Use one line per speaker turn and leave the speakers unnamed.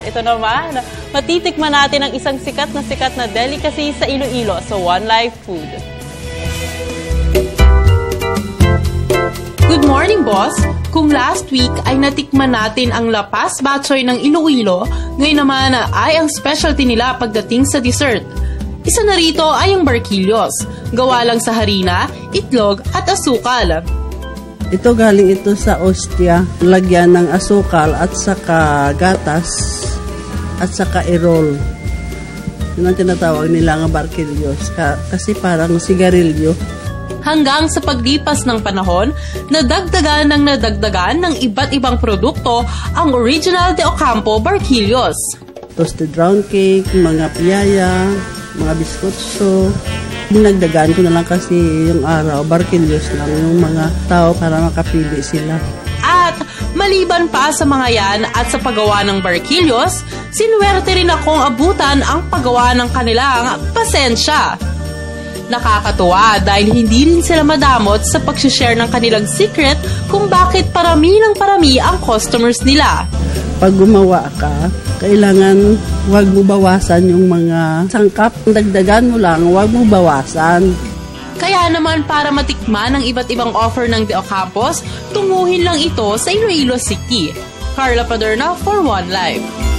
Ito naman, matitikman natin ang isang sikat na delicacy sa Iloilo sa One Life Food. Good morning, boss! Kung last week ay natikman natin ang lapas batchoy ng Iloilo, ngayon naman ay ang specialty nila pagdating sa dessert. Isa na rito ay ang barquillos, gawa lang sa harina, itlog at asukal.
Ito galing ito sa Ostia, lagyan ng asukal at saka gatas at saka irol. Yun ang tinatawag nila ng barquillos kasi parang sigarilyo.
Hanggang sa paglipas ng panahon, nadagdagan ng iba't ibang produkto ang original de Ocampo barquillos.
Toasted round cake, mga piyaya, mga biskotso. Dinagdagaan ko na lang kasi yung araw, barquillos lang yung mga tao para makapili sila.
At maliban pa sa mga yan at sa paggawa ng barquillos, sinuwerte rin akong abutan ang paggawa ng kanilang pasensya. Nakakatuwa dahil hindi rin sila madamot sa pag-share ng kanilang secret kung bakit parami ng parami ang customers nila.
Pag gumawa ka, kailangan wag mo bawasan yung mga sangkap. Dagdagan mo lang, wag mo bawasan.
Kaya naman para matikman ang iba't ibang offer ng De Ocampos, tunguhin lang ito sa Iloilo City. Carla Paderna for One Life.